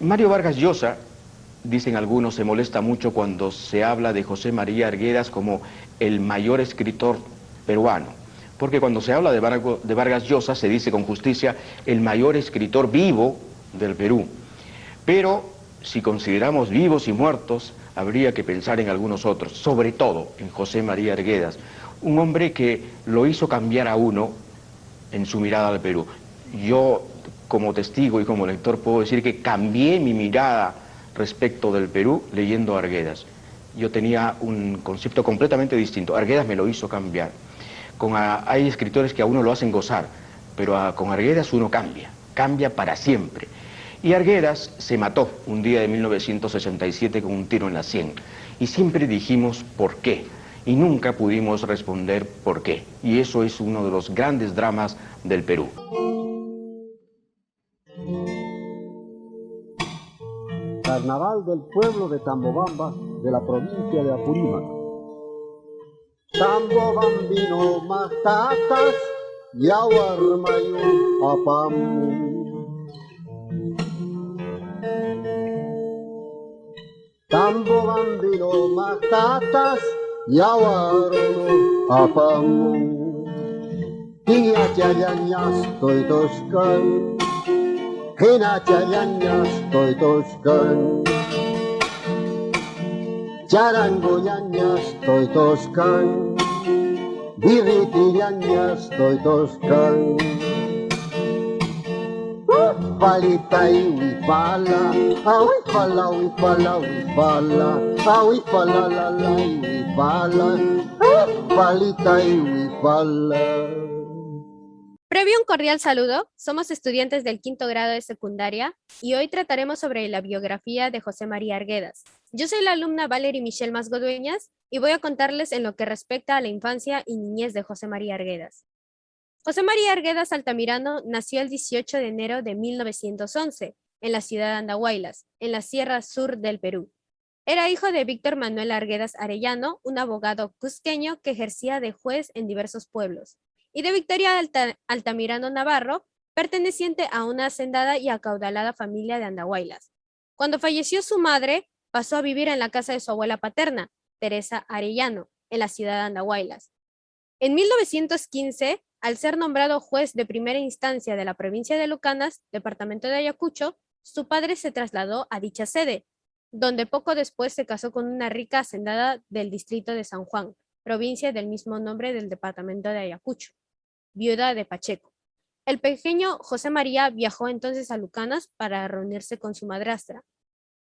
Mario Vargas Llosa, dicen algunos, se molesta mucho cuando se habla de José María Arguedas como el mayor escritor peruano. Porque cuando se habla de Vargas Llosa se dice con justicia el mayor escritor vivo del Perú. Pero si consideramos vivos y muertos, habría que pensar en algunos otros, sobre todo en José María Arguedas, un hombre que lo hizo cambiar a uno en su mirada al Perú. Yo, como testigo y como lector, puedo decir que cambié mi mirada respecto del Perú leyendo a Arguedas. Yo tenía un concepto completamente distinto. Arguedas me lo hizo cambiar. Hay escritores que a uno lo hacen gozar, pero con Arguedas uno cambia, cambia para siempre. Y Arguedas se mató un día de 1967 con un tiro en la sien. Y siempre dijimos ¿por qué? Y nunca pudimos responder por qué. Y eso es uno de los grandes dramas del Perú. Carnaval del pueblo de Tambobamba, de la provincia de Apurímac. Tambobambino matatas, yawarmayu apamu. Tambobambino matatas, yawarono apamu. Tinya chayanyas toy toskan. Hina chayanyas toy toskan. Charango ñañas toy toskan. Birriti ñañas toy toskan. Palita y huipala, a huipala, huipala, huipala, a huipala, la, huipala, palita y huipala. Previo un cordial saludo, somos estudiantes del quinto grado de secundaria y hoy trataremos sobre la biografía de José María Arguedas. Yo soy la alumna Valerie Michelle Masgodueñas y voy a contarles en lo que respecta a la infancia y niñez de José María Arguedas. José María Arguedas Altamirano nació el 18 de enero de 1911 en la ciudad de Andahuaylas, en la Sierra Sur del Perú. Era hijo de Víctor Manuel Arguedas Arellano, un abogado cusqueño que ejercía de juez en diversos pueblos, y de Victoria Altamirano Navarro, perteneciente a una hacendada y acaudalada familia de Andahuaylas. Cuando falleció su madre, pasó a vivir en la casa de su abuela paterna, Teresa Arellano, en la ciudad de Andahuaylas. En 1915, al ser nombrado juez de primera instancia de la provincia de Lucanas, departamento de Ayacucho, su padre se trasladó a dicha sede, donde poco después se casó con una rica hacendada del distrito de San Juan, provincia del mismo nombre del departamento de Ayacucho, viuda de Pacheco. El pequeño José María viajó entonces a Lucanas para reunirse con su madrastra.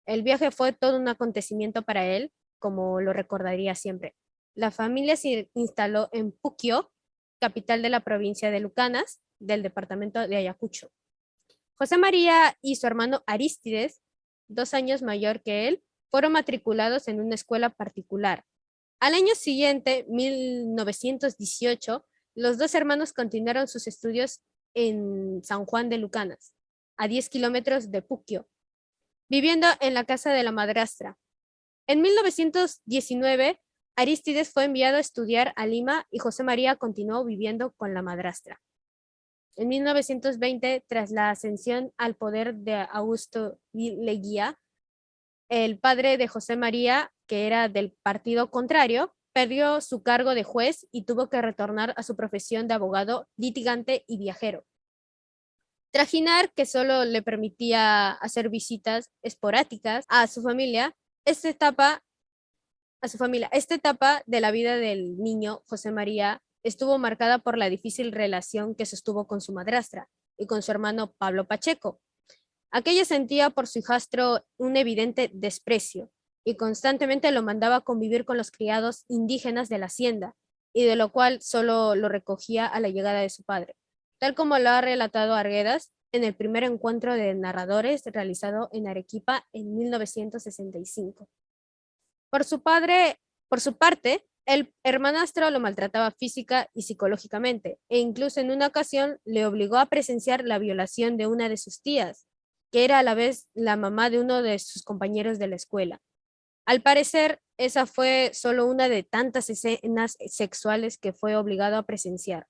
El viaje fue todo un acontecimiento para él, como lo recordaría siempre. La familia se instaló en Puquio, capital de la provincia de Lucanas, del departamento de Ayacucho. José María y su hermano Arístides, 2 años mayor que él, fueron matriculados en una escuela particular. Al año siguiente, 1918, los dos hermanos continuaron sus estudios en San Juan de Lucanas, a 10 kilómetros de Puquio, viviendo en la casa de la madrastra. En 1919, Arístides fue enviado a estudiar a Lima y José María continuó viviendo con la madrastra. En 1920, tras la ascensión al poder de Augusto Leguía, el padre de José María, que era del partido contrario, perdió su cargo de juez y tuvo que retornar a su profesión de abogado litigante y viajero. Trajinar, que solo le permitía hacer visitas esporádicas a su familia, esta etapa de la vida del niño José María estuvo marcada por la difícil relación que sostuvo con su madrastra y con su hermano Pablo Pacheco. Aquella sentía por su hijastro un evidente desprecio y constantemente lo mandaba a convivir con los criados indígenas de la hacienda, y de lo cual solo lo recogía a la llegada de su padre, tal como lo ha relatado Arguedas en el primer encuentro de narradores realizado en Arequipa en 1965. Por su parte, el hermanastro lo maltrataba física y psicológicamente, e incluso en una ocasión le obligó a presenciar la violación de una de sus tías, que era a la vez la mamá de uno de sus compañeros de la escuela. Al parecer, esa fue solo una de tantas escenas sexuales que fue obligado a presenciar,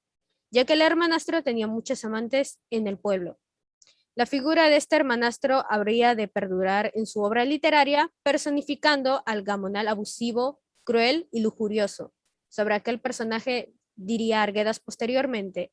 ya que el hermanastro tenía muchos amantes en el pueblo. La figura de este hermanastro habría de perdurar en su obra literaria, personificando al gamonal abusivo, cruel y lujurioso. Sobre aquel personaje diría Arguedas posteriormente: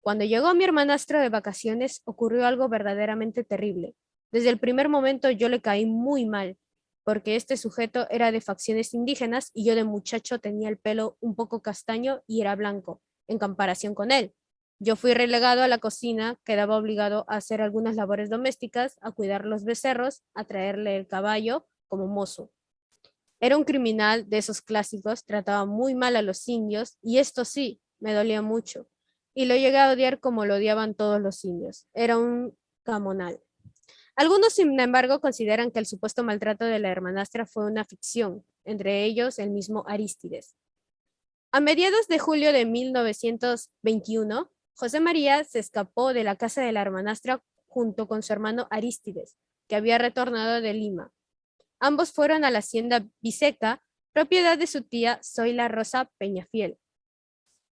cuando llegó mi hermanastro de vacaciones ocurrió algo verdaderamente terrible. Desde el primer momento yo le caí muy mal, porque este sujeto era de facciones indígenas y yo de muchacho tenía el pelo un poco castaño y era blanco, en comparación con él. Yo fui relegado a la cocina, quedaba obligado a hacer algunas labores domésticas, a cuidar los becerros, a traerle el caballo como mozo. Era un criminal de esos clásicos, trataba muy mal a los indios y esto sí, me dolía mucho. Y lo llegué a odiar como lo odiaban todos los indios. Era un gamonal. Algunos, sin embargo, consideran que el supuesto maltrato de la hermanastra fue una ficción, entre ellos el mismo Arístides. A mediados de julio de 1921, José María se escapó de la casa de la hermanastra junto con su hermano Arístides, que había retornado de Lima. Ambos fueron a la hacienda Biseca, propiedad de su tía Zoila Rosa Peñafiel,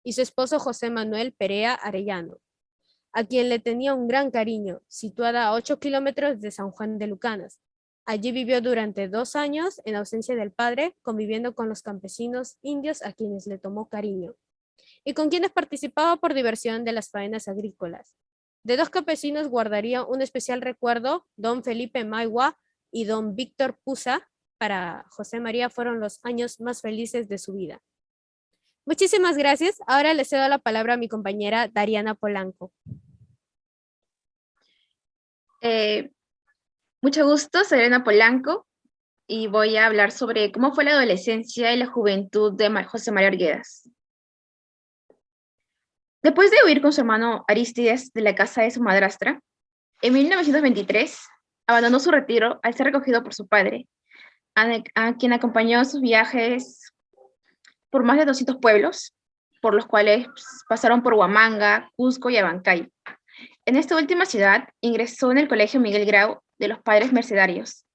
y su esposo José Manuel Perea Arellano, a quien le tenía un gran cariño, situada a 8 kilómetros de San Juan de Lucanas. Allí vivió durante 2 años en ausencia del padre, conviviendo con los campesinos indios a quienes le tomó cariño, y con quienes participaba por diversión de las faenas agrícolas. De dos campesinos guardaría un especial recuerdo, don Felipe Maigua y don Víctor Pusa. Para José María fueron los años más felices de su vida. Muchísimas gracias. Ahora le cedo la palabra a mi compañera Dariana Polanco. Mucho gusto, soy Elena Polanco y voy a hablar sobre cómo fue la adolescencia y la juventud de José María Arguedas. Después de huir con su hermano Arístides de la casa de su madrastra, en 1923 abandonó su retiro al ser recogido por su padre, a quien acompañó en sus viajes por más de 200 pueblos, por los cuales pasaron por Huamanga, Cusco y Abancay. En esta última ciudad ingresó en el Colegio Miguel Grau de los Padres Mercedarios,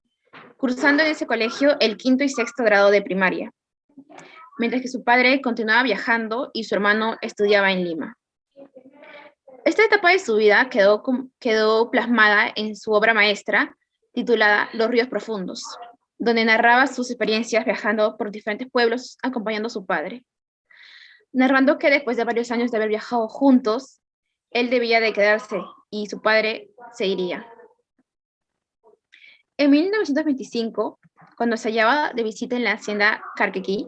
cursando en ese colegio el 5º y 6º grado de primaria, mientras que su padre continuaba viajando y su hermano estudiaba en Lima. Esta etapa de su vida quedó plasmada en su obra maestra titulada Los Ríos Profundos, donde narraba sus experiencias viajando por diferentes pueblos acompañando a su padre, narrando que después de varios años de haber viajado juntos, él debía de quedarse y su padre se iría. En 1925, cuando se hallaba de visita en la hacienda Carquequí,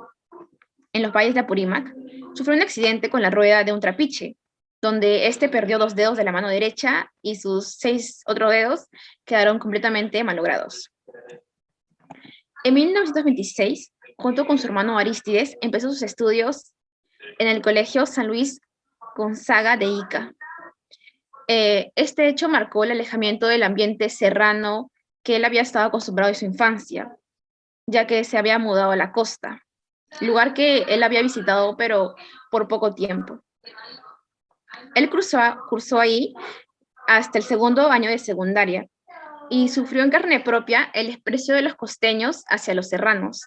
en los valles de Apurímac, sufrió un accidente con la rueda de un trapiche, donde este perdió 2 dedos de la mano derecha y sus 6 otros dedos quedaron completamente malogrados. En 1926, junto con su hermano Arístides, empezó sus estudios en el Colegio San Luis Gonzaga de Ica. Este hecho marcó el alejamiento del ambiente serrano que él había estado acostumbrado en su infancia, ya que se había mudado a la costa, lugar que él había visitado pero por poco tiempo. Él cursó ahí hasta el 2º año de secundaria y sufrió en carne propia el desprecio de los costeños hacia los serranos,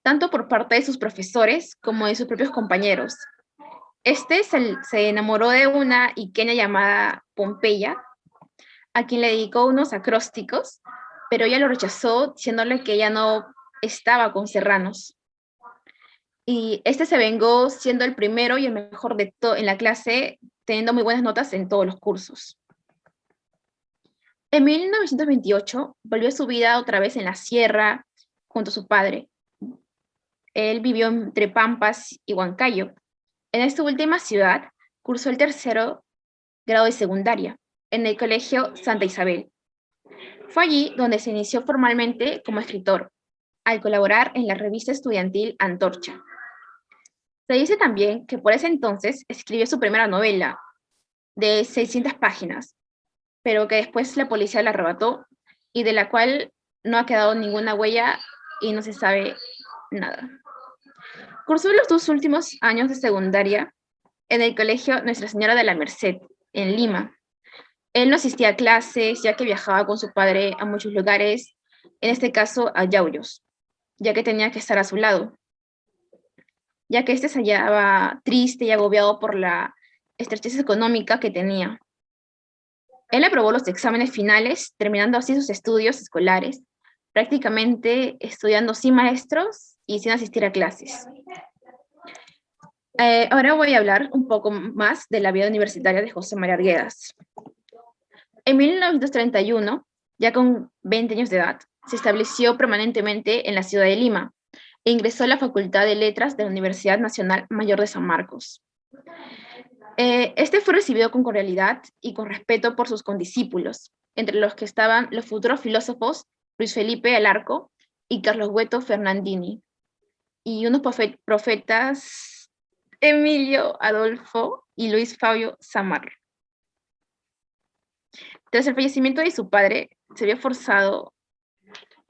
tanto por parte de sus profesores como de sus propios compañeros. Este se enamoró de una iqueña llamada Pompeya, a quien le dedicó unos acrósticos, pero ella lo rechazó diciéndole que ella no estaba con serranos. Y este se vengó siendo el primero y el mejor en la clase, teniendo muy buenas notas en todos los cursos. En 1928 volvió a su vida otra vez en la sierra junto a su padre. Él vivió entre Pampas y Huancayo. En esta última ciudad cursó el 3º grado de secundaria en el Colegio Santa Isabel. Fue allí donde se inició formalmente como escritor, al colaborar en la revista estudiantil Antorcha. Se dice también que por ese entonces escribió su primera novela, de 600 páginas, pero que después la policía la arrebató y de la cual no ha quedado ninguna huella y no se sabe nada. Cursó los 2 últimos años de secundaria en el Colegio Nuestra Señora de la Merced, en Lima. Él no asistía a clases, ya que viajaba con su padre a muchos lugares, en este caso a Yauyos, ya que tenía que estar a su lado, ya que este se hallaba triste y agobiado por la estrechez económica que tenía. Él aprobó los exámenes finales, terminando así sus estudios escolares, prácticamente estudiando sin maestros y sin asistir a clases. Ahora voy a hablar un poco más de la vida universitaria de José María Arguedas. En 1931, ya con 20 años de edad, se estableció permanentemente en la ciudad de Lima e ingresó a la Facultad de Letras de la Universidad Nacional Mayor de San Marcos. Este fue recibido con cordialidad y con respeto por sus condiscípulos, entre los que estaban los futuros filósofos Luis Felipe Alarco y Carlos Hueto Fernandini, y unos profetas Emilio Adolfo y Luis Fabio Samar. Tras el fallecimiento de su padre, se vio forzado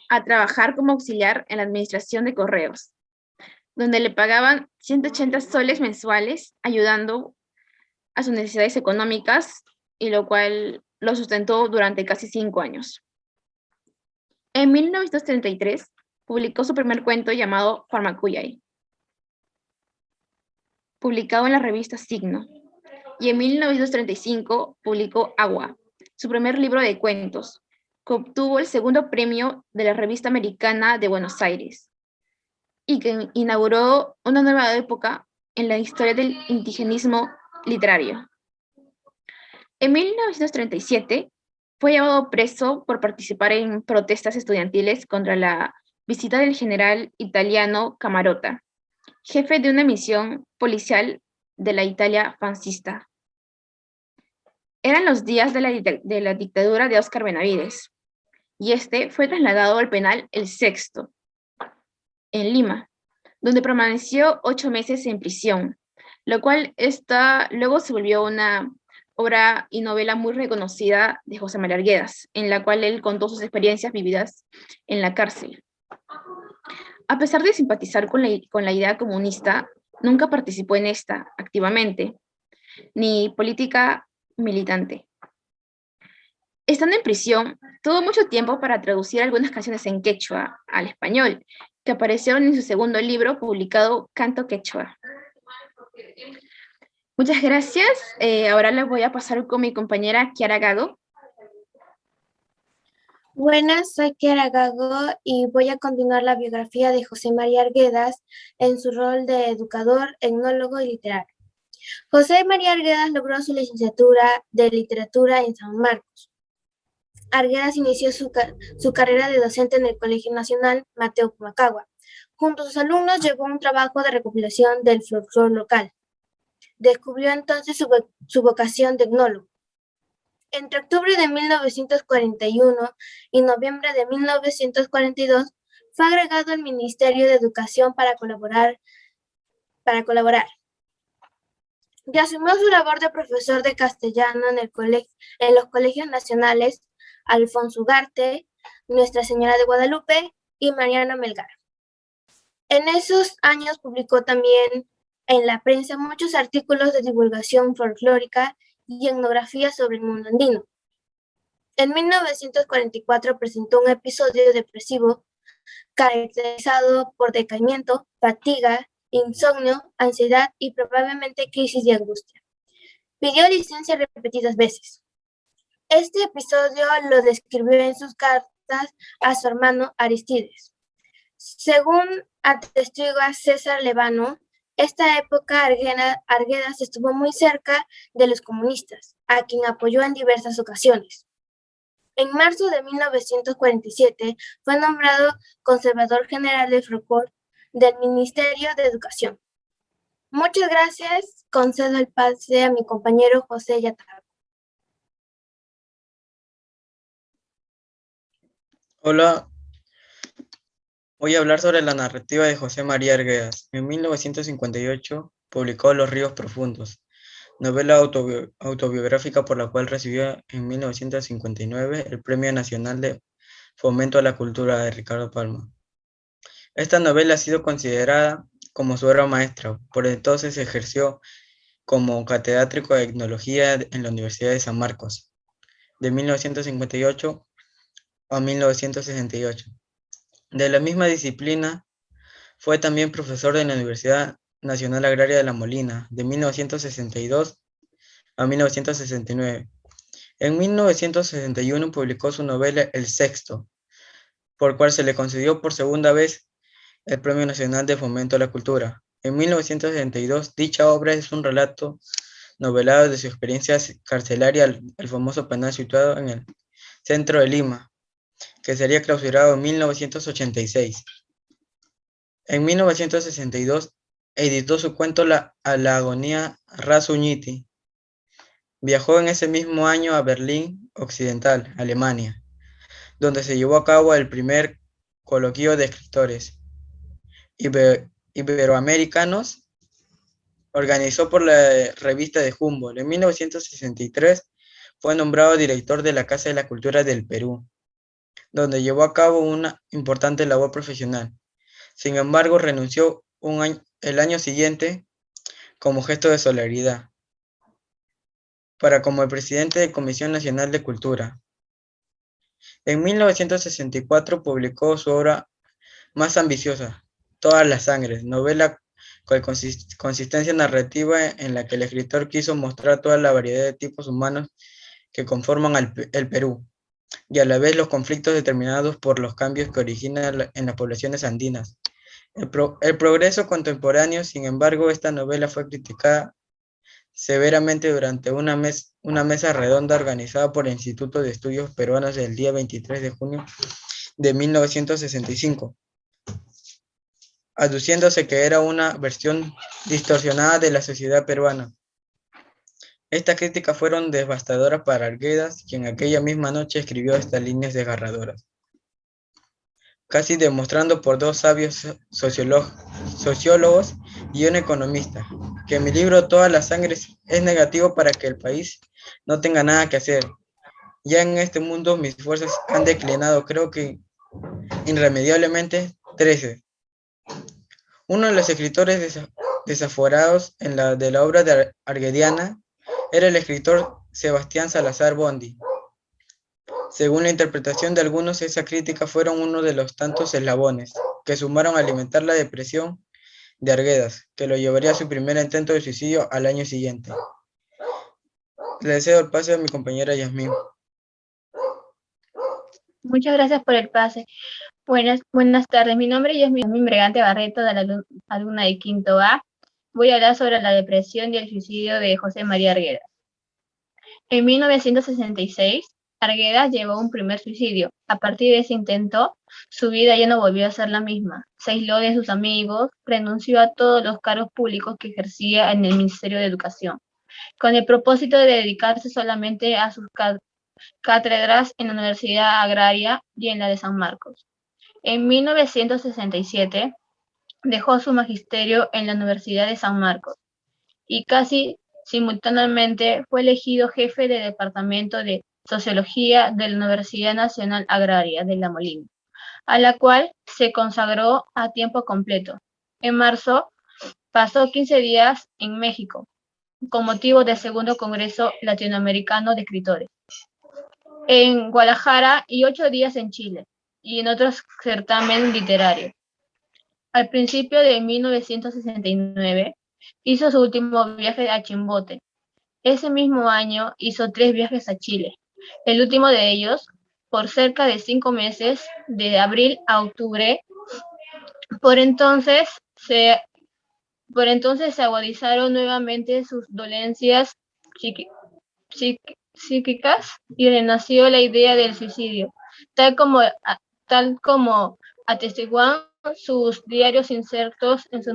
a trabajar como auxiliar en la administración de correos, donde le pagaban 180 soles mensuales, ayudando a sus necesidades económicas, y lo cual lo sustentó durante casi 5 años. En 1933 publicó su primer cuento llamado Farmacuyay, publicado en la revista Signo, y en 1935 publicó Agua, su primer libro de cuentos, que obtuvo el segundo premio de la Revista Americana de Buenos Aires, y que inauguró una nueva época en la historia del indigenismo literario. En 1937 fue llevado preso por participar en protestas estudiantiles contra la visita del general italiano Camarota, jefe de una misión policial de la Italia fascista. Eran los días de la dictadura de Óscar Benavides, y este fue trasladado al penal El Sexto, en Lima, donde permaneció 8 meses en prisión, lo cual luego se volvió una obra y novela muy reconocida de José María Arguedas, en la cual él contó sus experiencias vividas en la cárcel. A pesar de simpatizar con la idea comunista, nunca participó en esta activamente, ni política militante. Estando en prisión, tuvo mucho tiempo para traducir algunas canciones en quechua al español, que aparecieron en su segundo libro publicado, Canto Quechua. Muchas gracias. Ahora les voy a pasar con mi compañera Kiara Gago. Buenas, soy Kiara Gago y voy a continuar la biografía de José María Arguedas en su rol de educador, etnólogo y literario. José María Arguedas logró su licenciatura de literatura en San Marcos. Arguedas inició su carrera de docente en el Colegio Nacional Mateo Pumacagua. Junto a sus alumnos llevó un trabajo de recopilación del folclore local. Descubrió entonces su vocación de etnólogo. Entre octubre de 1941 y noviembre de 1942 fue agregado al Ministerio de Educación para colaborar. Y asumió su labor de profesor de castellano en los colegios nacionales Alfonso Ugarte, Nuestra Señora de Guadalupe y Mariano Melgar. En esos años publicó también en la prensa muchos artículos de divulgación folclórica y etnografía sobre el mundo andino. En 1944 presentó un episodio depresivo caracterizado por decaimiento, fatiga, insomnio, ansiedad y probablemente crisis de angustia. Pidió licencia repetidas veces. Este episodio lo describió en sus cartas a su hermano Aristides. Según atestigua César Levano, esta época Arguedas estuvo muy cerca de los comunistas, a quien apoyó en diversas ocasiones. En marzo de 1947 fue nombrado conservador general del folclore del Ministerio de Educación. Muchas gracias. Concedo el pase a mi compañero José Yatar. Hola, voy a hablar sobre la narrativa de José María Arguedas. En 1958 publicó Los ríos profundos, novela autobiográfica por la cual recibió en 1959 el Premio Nacional de Fomento a la Cultura de Ricardo Palma. Esta novela ha sido considerada como su obra maestra. Por entonces ejerció como catedrático de etnología en la Universidad de San Marcos, de 1958 a 1968. De la misma disciplina, fue también profesor de la Universidad Nacional Agraria de La Molina, de 1962 a 1969. En 1961 publicó su novela El Sexto, por cual se le concedió por segunda vez el Premio Nacional de Fomento a la Cultura. En 1962, dicha obra es un relato novelado de su experiencia carcelaria al famoso penal situado en el centro de Lima, que sería clausurado en 1986. En 1962, editó su cuento A la agonía Ras Uñiti. Viajó en ese mismo año a Berlín Occidental, Alemania, donde se llevó a cabo el primer coloquio de escritores iberoamericanos organizó por la revista de Humboldt. En 1963 fue nombrado director de la Casa de la Cultura del Perú, donde llevó a cabo una importante labor profesional. Sin embargo, renunció el año siguiente como gesto de solidaridad como el presidente de Comisión Nacional de Cultura. En 1964 publicó su obra más ambiciosa, Todas las Sangres, novela con consistencia narrativa en la que el escritor quiso mostrar toda la variedad de tipos humanos que conforman el Perú, y a la vez los conflictos determinados por los cambios que originan en las poblaciones andinas. El progreso contemporáneo, sin embargo, esta novela fue criticada severamente durante una mesa redonda organizada por el Instituto de Estudios Peruanos el día 23 de junio de 1965, aduciéndose que era una versión distorsionada de la sociedad peruana. Estas críticas fueron devastadoras para Arguedas, quien aquella misma noche escribió estas líneas desgarradoras, casi demostrando por dos sabios sociólogos y un economista, que mi libro Todas las Sangres es negativo para que el país no tenga nada que hacer. Ya en este mundo mis fuerzas han declinado, creo que irremediablemente, 13. Uno de los escritores desaforados de la obra de arguediana era el escritor Sebastián Salazar Bondy. Según la interpretación de algunos, esa crítica fueron uno de los tantos eslabones que sumaron a alimentar la depresión de Arguedas, que lo llevaría a su primer intento de suicidio al año siguiente. Le cedo el pase a mi compañera Yasmín. Muchas gracias por el pase. Buenas tardes. Mi nombre es Yasmín Bregante Barreto, de la alumna de quinto A. Voy a hablar sobre la depresión y el suicidio de José María Arguedas. En 1966, Arguedas llevó un primer suicidio. A partir de ese intento, su vida ya no volvió a ser la misma. Se aisló de sus amigos, renunció a todos los cargos públicos que ejercía en el Ministerio de Educación, con el propósito de dedicarse solamente a sus cátedras en la Universidad Agraria y en la de San Marcos. En 1967 dejó su magisterio en la Universidad de San Marcos y casi simultáneamente fue elegido jefe del Departamento de Sociología de la Universidad Nacional Agraria de La Molina, a la cual se consagró a tiempo completo. En marzo pasó 15 días en México con motivo del Segundo Congreso Latinoamericano de Escritores, en Guadalajara y 8 días en Chile y en otros certámenes literarios. Al principio de 1969 hizo su último viaje a Chimbote. Ese mismo año hizo 3 viajes a Chile, el último de ellos por cerca de 5 meses, de abril a octubre. Por entonces se agudizaron nuevamente sus dolencias psíquicas y renació la idea del suicidio, tal como atestiguan sus diarios insertos en su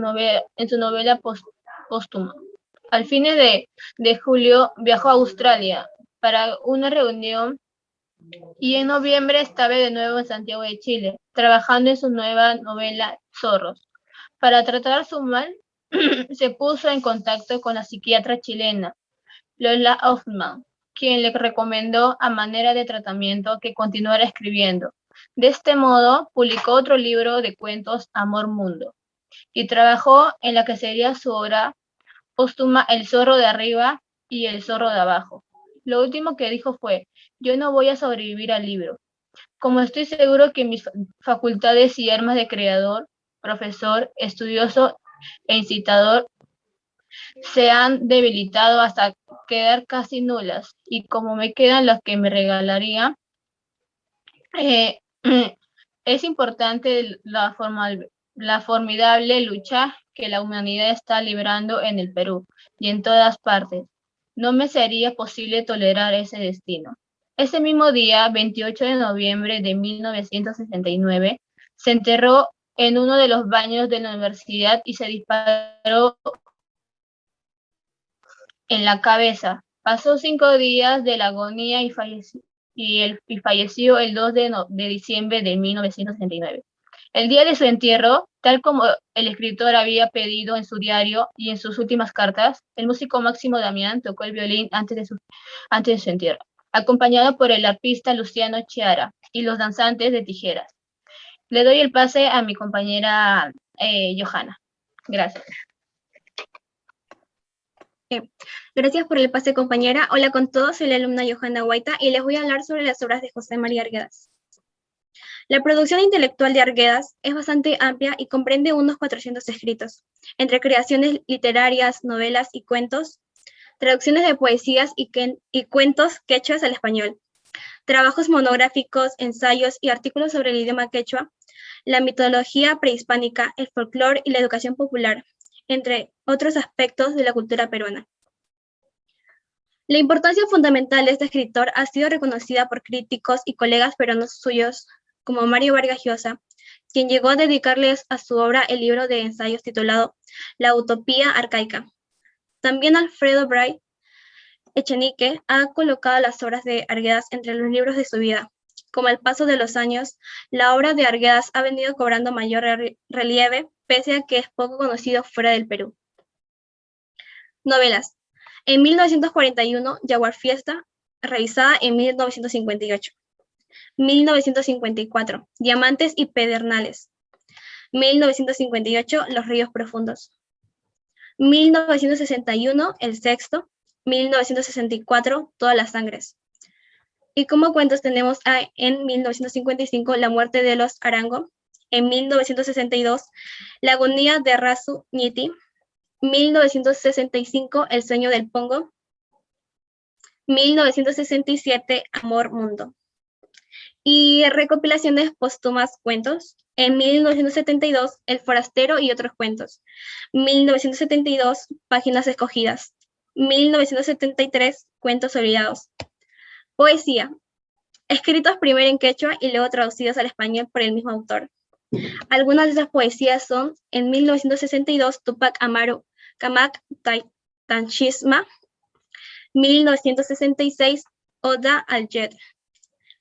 novela póstuma. Al fines de julio viajó a Australia para una reunión y en noviembre estaba de nuevo en Santiago de Chile, trabajando en su nueva novela Zorros. Para tratar su mal, se puso en contacto con la psiquiatra chilena Lola Hoffman, quien le recomendó a manera de tratamiento que continuara escribiendo. De este modo, publicó otro libro de cuentos, Amor Mundo, y trabajó en la que sería su obra póstuma El zorro de arriba y El zorro de abajo. Lo último que dijo fue: yo no voy a sobrevivir al libro. Como estoy seguro que mis facultades y armas de creador, profesor, estudioso e incitador se han debilitado hasta quedar casi nulas, y como me quedan las que me regalaría, eh, es importante la formidable lucha que la humanidad está librando en el Perú y en todas partes. No me sería posible tolerar ese destino. Ese mismo día, 28 de noviembre de 1969, se enterró en uno de los baños de la universidad y se disparó en la cabeza. Pasó 5 días de la agonía y falleció el 2 de diciembre de 1969. El día de su entierro, tal como el escritor había pedido en su diario y en sus últimas cartas, el músico Máximo Damián tocó el violín antes de su entierro, acompañado por el arpista Luciano Chiara y los danzantes de tijeras. Le doy el pase a mi compañera Johanna. Gracias. Gracias por el pase, compañera. Hola con todos, soy la alumna Johanna Guaita y les voy a hablar sobre las obras de José María Arguedas. La producción intelectual de Arguedas es bastante amplia y comprende unos 400 escritos, entre creaciones literarias, novelas y cuentos, traducciones de poesías y cuentos quechuas al español, trabajos monográficos, ensayos y artículos sobre el idioma quechua, la mitología prehispánica, el folclore y la educación popular, entre otros aspectos de la cultura peruana. La importancia fundamental de este escritor ha sido reconocida por críticos y colegas peruanos suyos, como Mario Vargas Llosa, quien llegó a dedicarles a su obra el libro de ensayos titulado La Utopía Arcaica. También Alfredo Bray Echenique ha colocado las obras de Arguedas entre los libros de su vida. Con el paso de los años, la obra de Arguedas ha venido cobrando mayor relieve, pese a que es poco conocido fuera del Perú. Novelas. En 1941, Jaguar Fiesta, revisada en 1958. 1954, Diamantes y Pedernales. 1958, Los Ríos Profundos. 1961, El Sexto. 1964, Todas las Sangres. Y como cuentos tenemos en 1955, La Muerte de los Arango. En 1962, La Agonía de Rasu Ñiti. 1965, El Sueño del Pongo. 1967, Amor Mundo. Y recopilaciones póstumas cuentos. En 1972, El Forastero y otros cuentos. 1972, Páginas escogidas. 1973, Cuentos olvidados. Poesía. Escritos primero en quechua y luego traducidos al español por el mismo autor. Algunas de esas poesías son, en 1962, Tupac Amaru Kamak Tanchisma. 1966, Oda al Jet.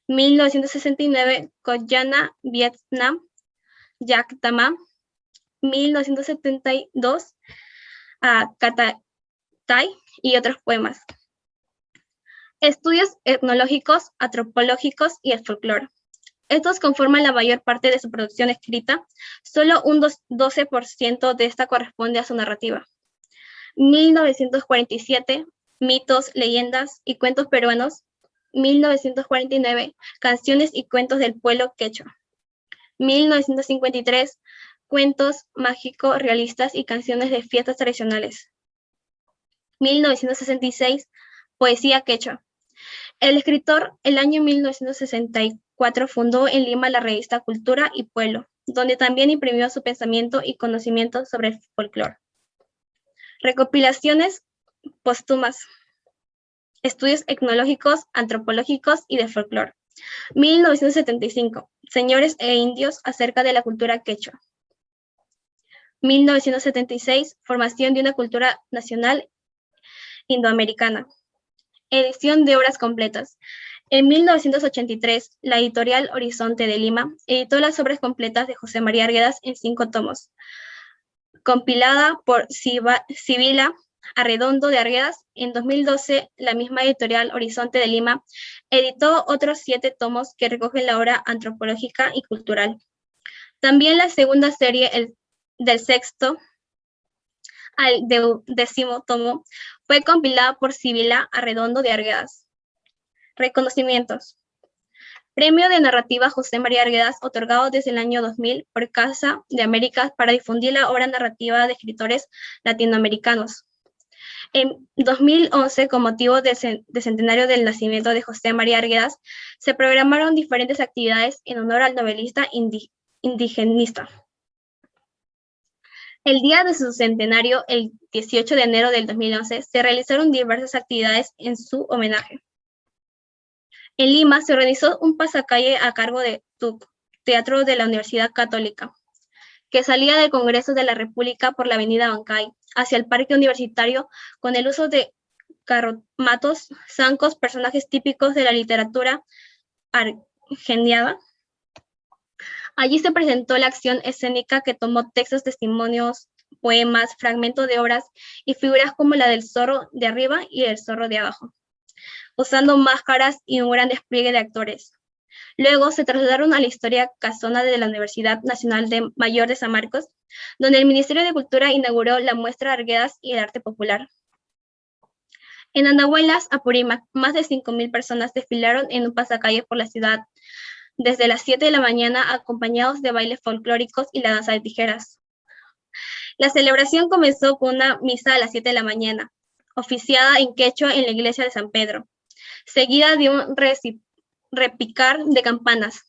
1969, Koyana Vietnam, Yaktama. 1972, Katatay y otros poemas. Estudios etnológicos, antropológicos y el folclore. Estos conforman la mayor parte de su producción escrita, solo un 12% de esta corresponde a su narrativa. 1947, Mitos, leyendas y cuentos peruanos. 1949, Canciones y cuentos del pueblo quechua. 1953, Cuentos mágicos realistas y canciones de fiestas tradicionales. 1966, Poesía quechua. El escritor, el año 1964, fundó en Lima la revista Cultura y Pueblo, donde también imprimió su pensamiento y conocimiento sobre el folclore. Recopilaciones póstumas. Estudios etnológicos, antropológicos y de folclore. 1975, Señores e indios acerca de la cultura quechua. 1976, Formación de una cultura nacional indoamericana. Edición de obras completas. En 1983, la editorial Horizonte de Lima editó las obras completas de José María Arguedas en 5 tomos, compilada por Sibila Arredondo de Arguedas. En 2012, la misma editorial Horizonte de Lima editó otros 7 tomos que recogen la obra antropológica y cultural. También la segunda serie, del sexto al 10º tomo, fue compilada por Sibila Arredondo de Arguedas. Reconocimientos. Premio de Narrativa José María Arguedas, otorgado desde el año 2000 por Casa de Américas para difundir la obra narrativa de escritores latinoamericanos. En 2011, con motivo del centenario del nacimiento de José María Arguedas, se programaron diferentes actividades en honor al novelista indigenista. El día de su centenario, el 18 de enero del 2011, se realizaron diversas actividades en su homenaje. En Lima se organizó un pasacalle a cargo de TUC, Teatro de la Universidad Católica, que salía del Congreso de la República por la avenida Bancay hacia el Parque Universitario con el uso de carromatos, zancos, personajes típicos de la literatura argeniana. Allí se presentó la acción escénica que tomó textos, testimonios, poemas, fragmentos de obras y figuras como la del zorro de arriba y el zorro de abajo, usando máscaras y un gran despliegue de actores. Luego se trasladaron a la historia casona de la Universidad Nacional Mayor de San Marcos, donde el Ministerio de Cultura inauguró la muestra Arguedas y el arte popular. En Andahuaylas, Apurímac, más de 5.000 personas desfilaron en un pasacalle por la ciudad desde las 7 de la mañana, acompañados de bailes folclóricos y la danza de tijeras. La celebración comenzó con una misa a las 7 de la mañana, oficiada en quechua en la iglesia de San Pedro, seguida de un repicar de campanas.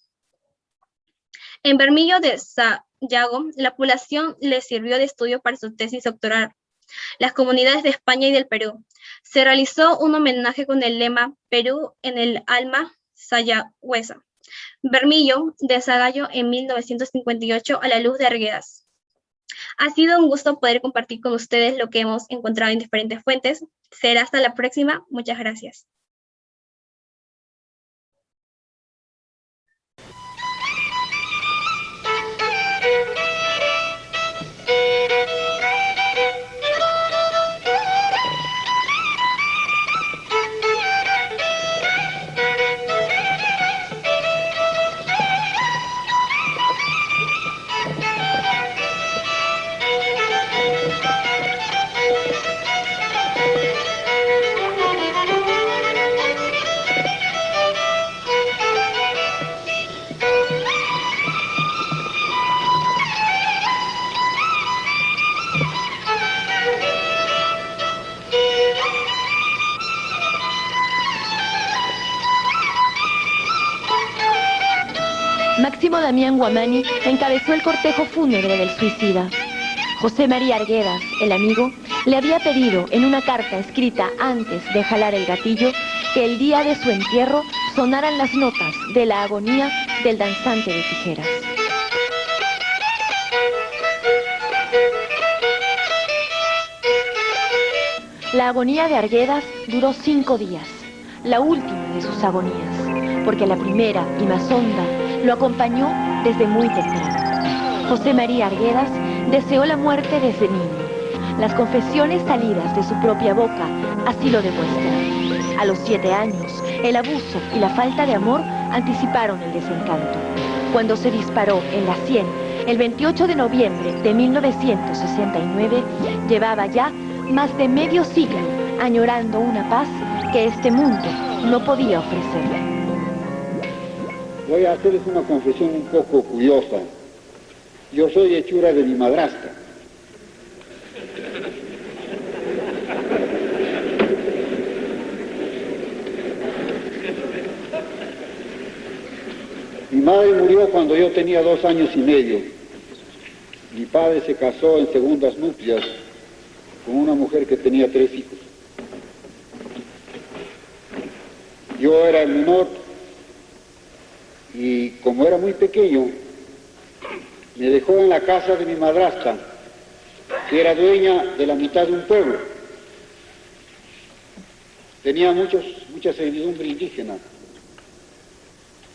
En Bermillo de Sayago, la población le sirvió de estudio para su tesis doctoral. Las comunidades de España y del Perú. Se realizó un homenaje con el lema Perú en el alma sayagüesa. Bermillo de Sagallo en 1958 a la luz de Arguedas. Ha sido un gusto poder compartir con ustedes lo que hemos encontrado en diferentes fuentes. Será hasta la próxima. Muchas gracias. Máximo Damián Guamani encabezó el cortejo fúnebre del suicida. José María Arguedas, el amigo, le había pedido en una carta escrita antes de jalar el gatillo que el día de su entierro sonaran las notas de la agonía del danzante de tijeras. La agonía de Arguedas duró 5 días, la última de sus agonías, porque la primera y más honda lo acompañó desde muy temprano. José María Arguedas deseó la muerte desde niño. Las confesiones salidas de su propia boca así lo demuestran. A los 7 años, el abuso y la falta de amor anticiparon el desencanto. Cuando se disparó en la sien, el 28 de noviembre de 1969, llevaba ya más de medio siglo añorando una paz que este mundo no podía ofrecerle. Voy a hacerles una confesión un poco curiosa. Yo soy hechura de mi madrastra. Mi madre murió cuando yo tenía 2 años y medio. Mi padre se casó en segundas nupcias con una mujer que tenía 3 hijos. Yo era el menor y como era muy pequeño, me dejó en la casa de mi madrastra, que era dueña de la mitad de un pueblo. Tenía mucha servidumbre indígena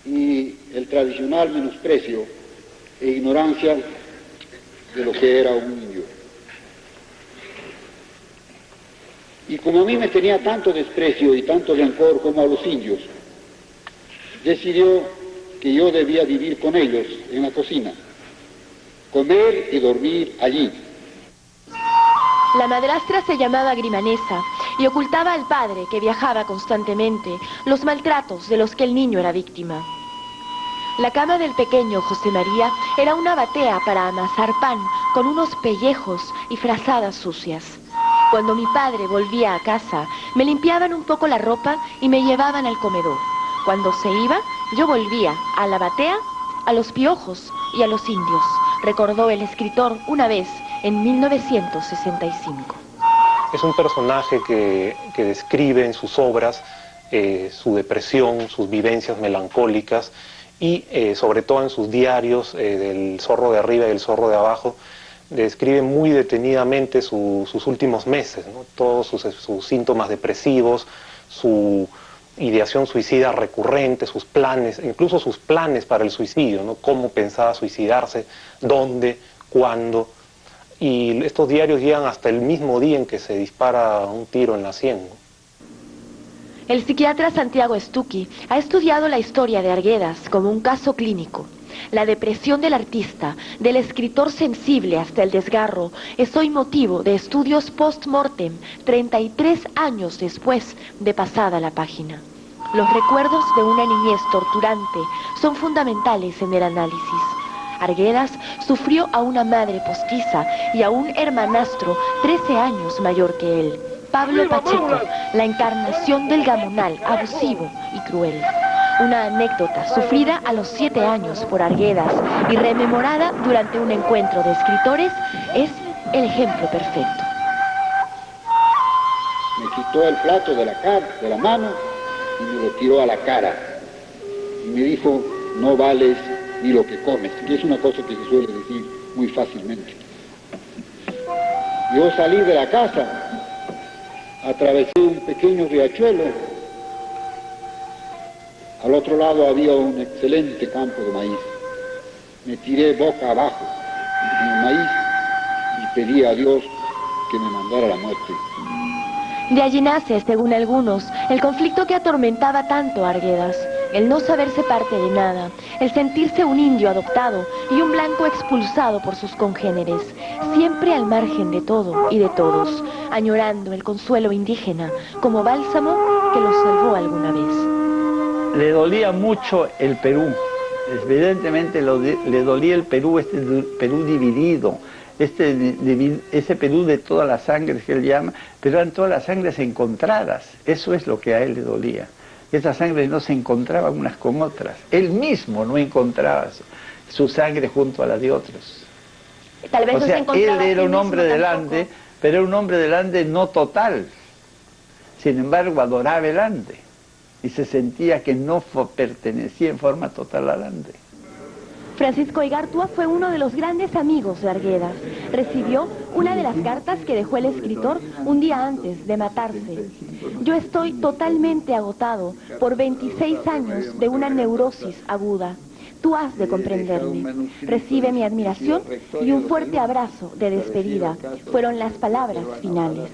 y el tradicional menosprecio e ignorancia de lo que era un indio. Y como a mí me tenía tanto desprecio y tanto rencor como a los indios, decidió que yo debía vivir con ellos en la cocina, comer y dormir allí. La madrastra se llamaba Grimanesa y ocultaba al padre, que viajaba constantemente, los maltratos de los que el niño era víctima. La cama del pequeño José María era una batea para amasar pan con unos pellejos y frazadas sucias. Cuando mi padre volvía a casa, me limpiaban un poco la ropa y me llevaban al comedor. Cuando se iba, yo volvía a la batea, a los piojos y a los indios, recordó el escritor una vez en 1965. Es un personaje que describe en sus obras su depresión, sus vivencias melancólicas y sobre todo en sus diarios del zorro de arriba y del zorro de abajo, describe muy detenidamente sus últimos meses, ¿no? Todos sus síntomas depresivos, su ideación suicida recurrente, sus planes, incluso sus planes para el suicidio, ¿no? Cómo pensaba suicidarse, dónde, cuándo. Y estos diarios llegan hasta el mismo día en que se dispara un tiro en la sien, ¿no? El psiquiatra Santiago Stucchi ha estudiado la historia de Arguedas como un caso clínico. La depresión del artista, del escritor sensible hasta el desgarro, es hoy motivo de estudios post-mortem 33 años después de pasada la página. Los recuerdos de una niñez torturante son fundamentales en el análisis. Arguedas sufrió a una madre postiza y a un hermanastro 13 años mayor que él, Pablo Pacheco, la encarnación del gamonal abusivo y cruel. Una anécdota sufrida a los 7 años por Arguedas y rememorada durante un encuentro de escritores es el ejemplo perfecto. Me quitó el plato de la mano y me lo tiró a la cara. Y me dijo, no vales ni lo que comes, que es una cosa que se suele decir muy fácilmente. Yo salí de la casa, atravesé un pequeño riachuelo. Al otro lado había un excelente campo de maíz. Me tiré boca abajo en el maíz y pedí a Dios que me mandara la muerte. De allí nace, según algunos, el conflicto que atormentaba tanto a Arguedas. El no saberse parte de nada, el sentirse un indio adoptado y un blanco expulsado por sus congéneres, siempre al margen de todo y de todos, añorando el consuelo indígena como bálsamo que los salvó alguna vez. Le dolía mucho el Perú, evidentemente le dolía el Perú, este Perú dividido, ese Perú de todas las sangres que él llama, pero eran todas las sangres encontradas, eso es lo que a él le dolía. Esas sangres no se encontraban unas con otras, él mismo no encontraba su sangre junto a la de otros. Tal vez o sea, no él era un hombre del Ande, pero era un hombre del Ande no total, sin embargo adoraba el Ande y se sentía que no pertenecía en forma total al Ande. Francisco Igartua fue uno de los grandes amigos de Arguedas. Recibió una de las cartas que dejó el escritor un día antes de matarse. Yo estoy totalmente agotado por 26 años de una neurosis aguda. Tú has de comprenderme. Recibe mi admiración y un fuerte abrazo de despedida. Fueron las palabras finales.